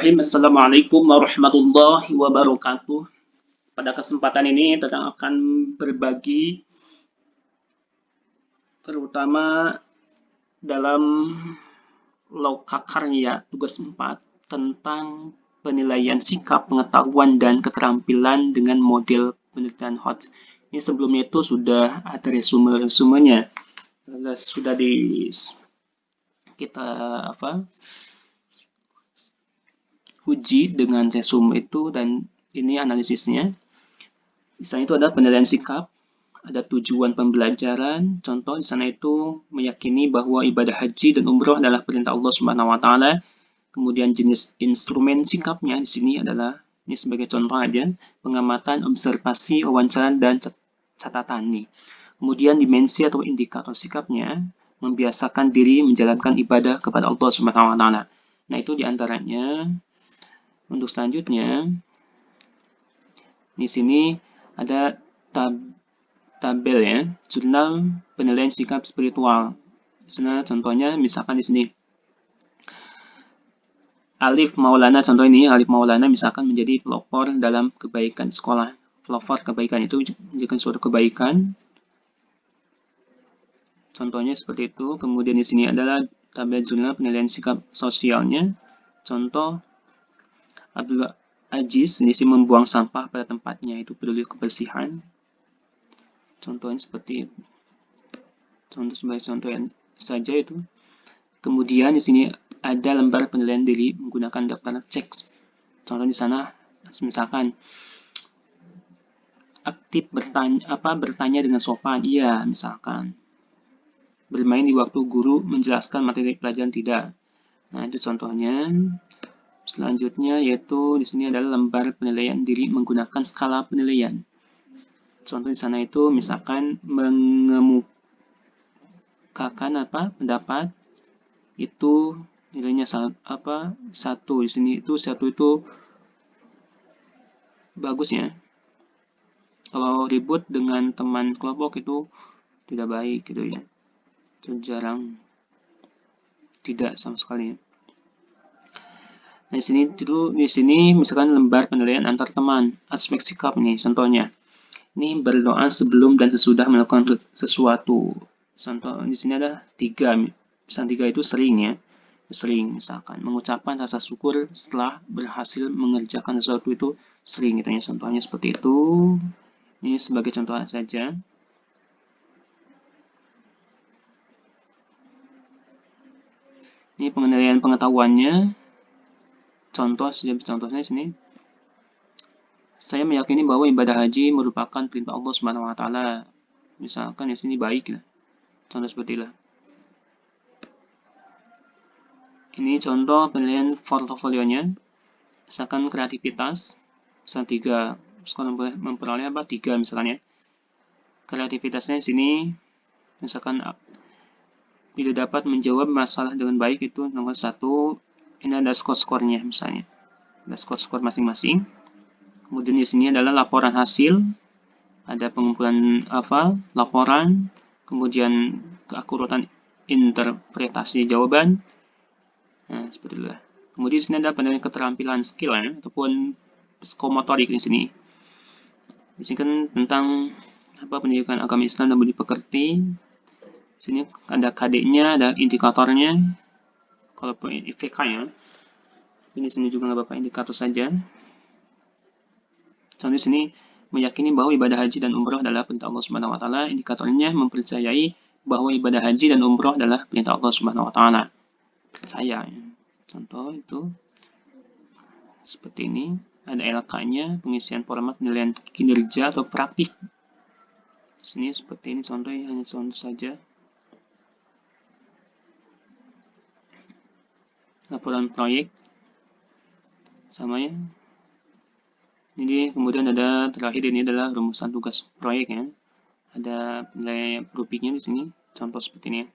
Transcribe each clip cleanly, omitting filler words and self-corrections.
Bismillahirrahmanirrahim. Assalamualaikum warahmatullahi wabarakatuh. Pada kesempatan ini kita akan berbagi terutama dalam loka karya tugas 4 tentang penilaian sikap, pengetahuan, dan keterampilan dengan model penelitian HOT. Ini sebelumnya itu sudah ada resume-resumenya. Sudah kita uji dengan resume itu, dan ini analisisnya. Di sana itu ada penilaian sikap, ada tujuan pembelajaran. Contoh di sana itu meyakini bahwa ibadah haji dan umroh adalah perintah Allah Subhanahu wa taala. Kemudian jenis instrumen sikapnya di sini adalah, ini sebagai contoh aja, pengamatan, observasi, wawancara, dan catatan nih. Kemudian dimensi atau indikator sikapnya membiasakan diri menjalankan ibadah kepada Allah Subhanahu wa taala. Nah, itu diantaranya. Untuk selanjutnya, di sini ada tabel ya, jurnal penilaian sikap spiritual. Di sana contohnya, misalkan di sini Alif Maulana, contoh ini Alif Maulana misalkan menjadi pelopor dalam kebaikan sekolah. Pelopor kebaikan itu menjadikan suatu kebaikan. Contohnya seperti itu. Kemudian di sini adalah tabel jurnal penilaian sikap sosialnya. Contoh Abdul Aziz di sini membuang sampah pada tempatnya, itu peduli kebersihan. Contohnya seperti itu. Contoh sebagai contoh yang saja itu. Kemudian di sini ada lembar penilaian diri menggunakan daftar cek. Contoh di sana misalkan aktif bertanya dengan sopan, iya misalkan. Bermain di waktu guru menjelaskan materi pelajaran, tidak. Nah, itu contohnya. Selanjutnya yaitu di sini adalah lembar penilaian diri menggunakan skala penilaian. Contoh di sana itu misalkan mengemukakan pendapat itu nilainya satu. Di sini itu satu itu bagus ya. Kalau ribut dengan teman kelompok itu tidak baik gitu ya. Itu jarang, tidak sama sekali. Nah, di sini misalkan lembar penilaian antar teman, aspek sikap nih contohnya. Ini berdoa sebelum dan sesudah melakukan sesuatu. Contoh di sini ada 3. Misalkan 3 itu sering ya. Sering misalkan mengucapkan rasa syukur setelah berhasil mengerjakan sesuatu itu sering gitu ya. Contohnya seperti itu. Ini sebagai contoh saja. Ini penilaian pengetahuannya. Contohnya di sini. Saya meyakini bahwa ibadah haji merupakan perintah Allah Subhanahu wa taala. Misalkan di sini baik lah. Contoh seperti itu. Ini contoh penilaian portofolionya. Misalkan kreativitas, misal 3. Sekolah memperoleh 3 misalkan ya. Kreativitasnya di sini misalkan tidak dapat menjawab masalah dengan baik, itu nomor 1. Ini ada skor-skornya misalnya. Ada skor-skor masing-masing. Kemudian di sini adalah laporan hasil. Ada pengumpulan laporan, kemudian keakuratan interpretasi jawaban. Nah, seperti itu. Kemudian di sini ada penilaian keterampilan skill ya, ataupun psikomotorik di sini. Di sini kan tentang pendidikan agama Islam dan budi pekerti. Di sini ada KD-nya, ada indikatornya. Kalau IPK ya. Ini sini juga nggak apa-apa, indikator saja. Contoh di sini meyakini bahwa ibadah haji dan umroh adalah perintah Allah Subhanahu wa taala. Indikatornya mempercayai bahwa ibadah haji dan umroh adalah perintah Allah Subhanahu wa taala. Percaya. Contoh itu seperti ini. Ada LK-nya, pengisian format penilaian kinerja atau praktik. Di sini seperti ini contoh, hanya contoh saja. Laporan proyek sama ya. Jadi kemudian ada terakhir, ini adalah rumusan tugas proyek ya. Ada nilai groupingnya di sini, contoh seperti ini.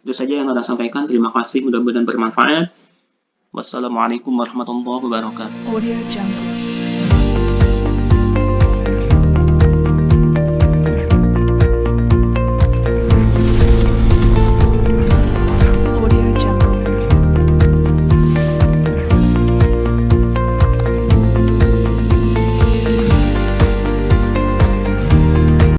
Itu saja yang saya sampaikan. Terima kasih, mudah-mudahan bermanfaat. Wassalamualaikum warahmatullahi wabarakatuh.